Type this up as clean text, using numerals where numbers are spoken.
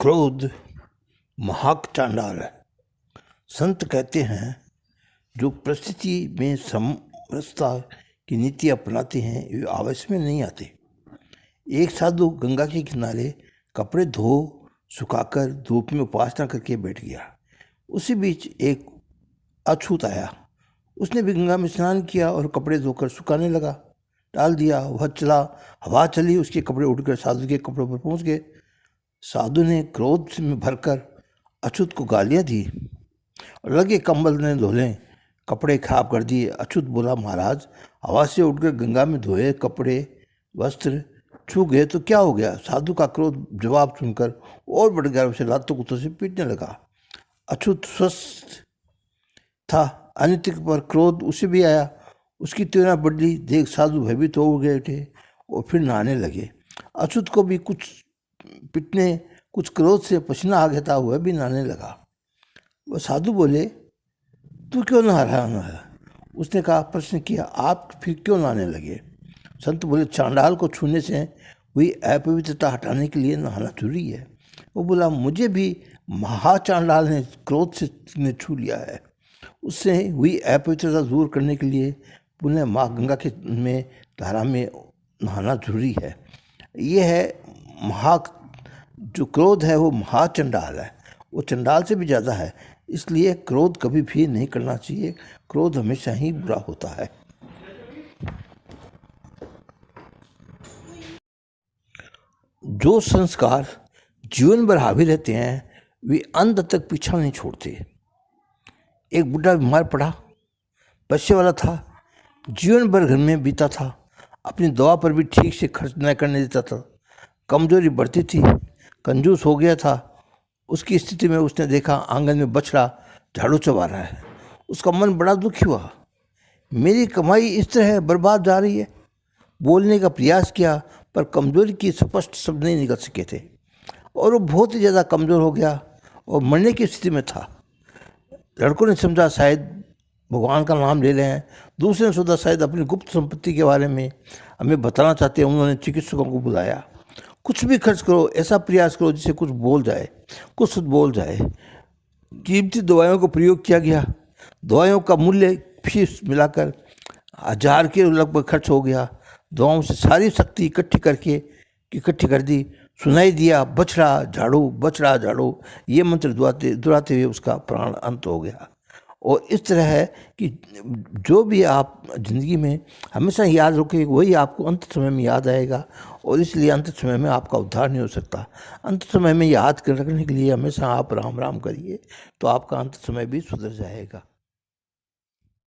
क्रोध महाक चांडाल है। संत कहते हैं जो परिस्थिति में समरसता की नीति अपनाते हैं वे आवेश में नहीं आते। एक साधु गंगा के किनारे कपड़े धो सुखाकर धूप में उपासना करके बैठ गया। उसी बीच एक अछूत आया। उसने भी गंगा में स्नान किया और कपड़े धोकर सुखाने लगा। डाल दिया, वह चला, हवा चली, उसके कपड़े उड़कर साधु के कपड़ों पर पहुंच गए। साधु ने क्रोध में भरकर अछूत को गालियाँ दी और लगे कंबल ने धोले, कपड़े खराब कर दिए। अछूत बोला, महाराज हवा से उठकर गंगा में धोए कपड़े वस्त्र छू गए तो क्या हो गया। साधु का क्रोध जवाब सुनकर और बढ़ गया, उसे लातों कुत्तों से पीटने लगा। अछूत स्वस्थ था, अनित्य पर क्रोध उसे भी आया। उसकी तीव्रता बढ़ी, देख साधु भयभीत हो गए थे और फिर नहाने लगे। अछूत को भी कुछ पिटने कुछ क्रोध से पसीना आ गया था, वह भी नहाने लगा। वह साधु बोले, तू क्यों नहा रहा है। उसने कहा, प्रश्न किया, आप फिर क्यों नहाने लगे। संत बोले, चांडाल को छूने से हुई अपवित्रता हटाने के लिए नहाना जरूरी है। वो बोला, मुझे भी महाचांडाल ने क्रोध से छू लिया है, उससे हुई अपवित्रता दूर करने के लिए पुनः माँ गंगा के में धारा में नहाना जरूरी है। ये है जो क्रोध है वो महाचंडाल है, वो चंडाल से भी ज़्यादा है। इसलिए क्रोध कभी भी नहीं करना चाहिए। क्रोध हमेशा ही बुरा होता है। जो संस्कार जीवन भर हावी रहते हैं वे अंत तक पीछा नहीं छोड़ते। एक बुढ़ा बीमार पड़ा, पैसे वाला था, जीवन भर घर में बीता था, अपनी दवा पर भी ठीक से खर्च न करने देता था, कमजोरी बढ़ती थी, कंजूस हो गया था। उसकी स्थिति में उसने देखा आंगन में बछड़ा झाड़ू चबा रहा है। उसका मन बड़ा दुखी हुआ। मेरी कमाई इस तरह बर्बाद जा रही है। बोलने का प्रयास किया पर कमजोरी की स्पष्ट शब्द नहीं निकल सके थे और वो बहुत ही ज़्यादा कमज़ोर हो गया और मरने की स्थिति में था। लड़कों ने समझा शायद भगवान का नाम ले रहे हैं। दूसरे ने सोचा शायद अपनी गुप्त संपत्ति के बारे में हमें बताना चाहते हैं। उन्होंने चिकित्सकों को बुलाया। कुछ भी खर्च करो, ऐसा प्रयास करो जिससे कुछ बोल जाए, कुछ शुद्ध बोल जाए। कीमती दवाइयों का प्रयोग किया गया। दवाइयों का मूल्य फीस मिलाकर 1000 के लगभग खर्च हो गया। दवाओं से सारी शक्ति इकट्ठी कर दी। सुनाई दिया, बछड़ा झाड़ू, बछड़ा झाड़ू, ये मंत्र दुहराते हुए उसका प्राण अंत हो गया। और इस तरह है कि जो भी आप ज़िंदगी में हमेशा याद रखें वही आपको अंत समय में याद आएगा। और इसलिए अंत समय में आपका उद्धार नहीं हो सकता। अंत समय में याद रखने के लिए हमेशा आप राम राम करिए तो आपका अंत समय भी सुधर जाएगा।